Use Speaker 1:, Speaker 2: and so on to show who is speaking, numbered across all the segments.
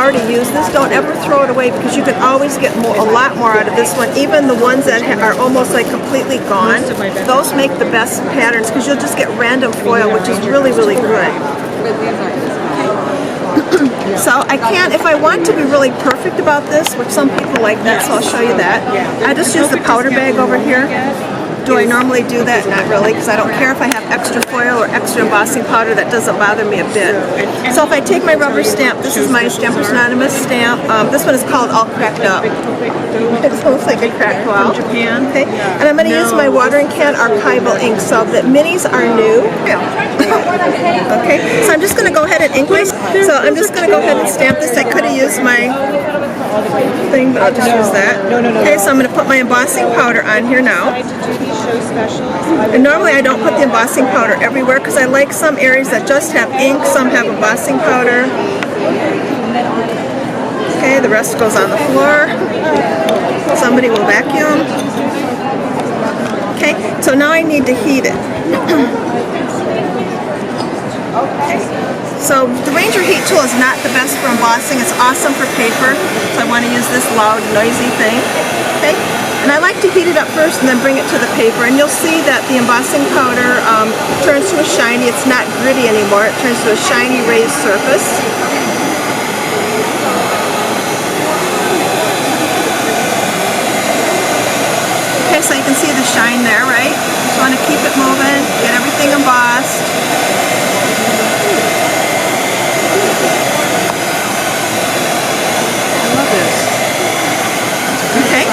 Speaker 1: already used this, don't ever throw it away because you can always get a lot more out of this one. Even the ones that are almost like completely gone, those make the best patterns because you'll just get random foil, which is really, really good. So I can't, if I want to be really perfect about this, which some people like that, so I'll show you that. I just use the powder bag over here. Do I normally do that? Not really, because I don't care if I have extra foil or extra embossing powder. That doesn't bother me a bit. So if I take my rubber stamp, this is my Stampers Anonymous stamp. This one is called All Cracked Up. It looks like a cracked wow. Japan. Okay. And I'm going to use my watering can archival ink. So the minis are new. Okay. So I'm just going to go ahead and ink this. So I'm just going to go ahead and stamp this. I could have used my thing, but I'll just use that. Okay. So I'm going to put my embossing powder on here now. And normally I don't put the embossing powder everywhere because I like some areas that just have ink, some have embossing powder. Okay, the rest goes on the floor. Somebody will vacuum. Okay, so now I need to heat it. Okay. So the Ranger heat tool is not the best for embossing. It's awesome for paper. So I want to use this loud, noisy thing. Okay. And I like to heat it up first and then bring it to the paper. And you'll see that the embossing powder turns to a shiny, it's not gritty anymore, it turns to a shiny raised surface. Okay, so you can see the shine there, right? Just want to keep it moving, get everything embossed. I love this. Okay.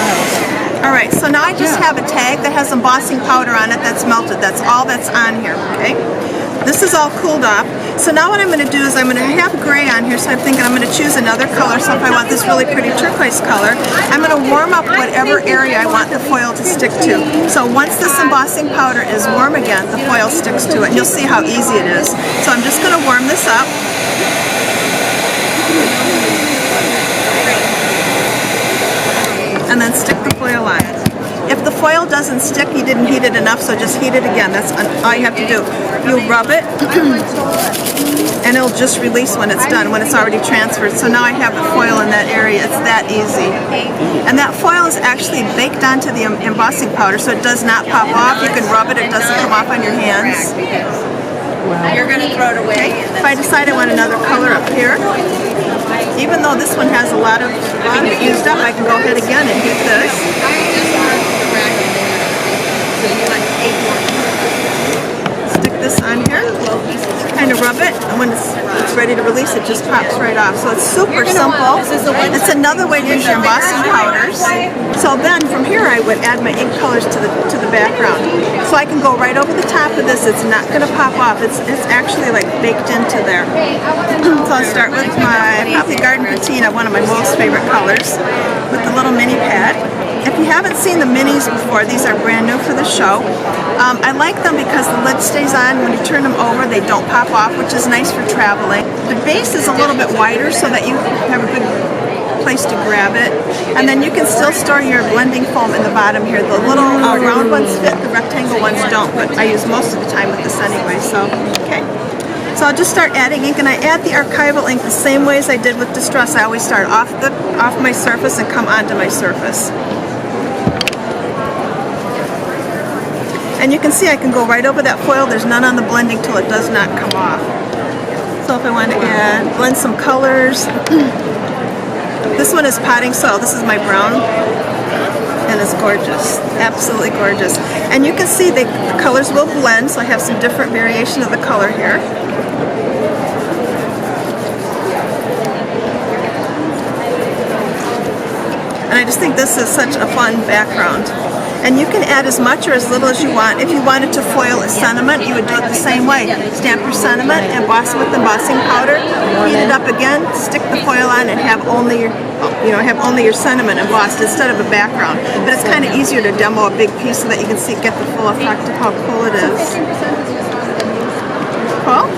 Speaker 1: Alright, so now I just have a tag that has embossing powder on it that's melted. That's all that's on here, okay? This is all cooled off. So now what I'm going to do is I'm going to have gray on here, so I'm thinking I'm going to choose another color. So if I want this really pretty turquoise color, I'm going to warm up whatever area I want the foil to stick to. So once this embossing powder is warm again, the foil sticks to it. And you'll see how easy it is. So I'm just going to warm this up. And then stick the foil on. If the foil doesn't stick, you didn't heat it enough, so just heat it again. That's all you have to do. You'll rub it, and it'll just release when it's done, when it's already transferred. So now I have the foil in that area. It's that easy. And that foil is actually baked onto the embossing powder, so it does not pop off. You can rub it, it doesn't come off on your hands.
Speaker 2: You're going to throw it away.
Speaker 1: Okay. If I decide I want another color up here, even though this one has a lot of ink used up, I can go ahead again and heat this. Stick this on here, kind of rub it, and when it's ready to release, it just pops right off. So it's super simple. It's another way to use your embossing powders. So then from here I would add my ink colors to the background. So I can go right over the top of this. It's not going to pop off. It's actually like baked into there. So I'll start with my probably Garden Patina, one of my most favorite colors, with the little mini pad. If you haven't seen the minis before, these are brand new for the show. I like them because the lid stays on. When you turn them over, they don't pop off, which is nice for traveling. The base is a little bit wider so that you have a good place to grab it. And then you can still store your blending foam in the bottom here. The little round ones fit, the rectangle ones don't, but I use most of the time with this anyway, so, okay. So I'll just start adding ink, and I add the archival ink the same way as I did with Distress. I always start off my surface and come onto my surface. And you can see I can go right over that foil. There's none on the blending tool. It does not come off. So if I want to blend some colors, this one is potting soil. This is my brown, and it's gorgeous. Absolutely gorgeous. And you can see the colors will blend, so I have some different variation of the color here. And I just think this is such a fun background. And you can add as much or as little as you want. If you wanted to foil a sentiment, you would do it the same way. Stamp your sentiment, emboss with embossing powder, heat it up again, stick the foil on, and have only your sentiment embossed instead of a background. But it's kind of easier to demo a big piece so that you can get the full effect of how cool it is. Cool?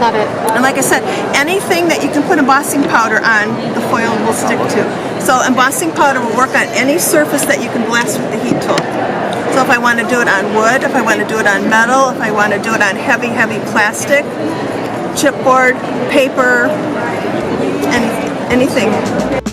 Speaker 2: Love it.
Speaker 1: And like I said, anything that you can put embossing powder on, the foil will stick to. So embossing powder will work on any surface that you can blast with the heat tool. So if I want to do it on wood, if I want to do it on metal, if I want to do it on heavy, heavy plastic, chipboard, paper, and anything.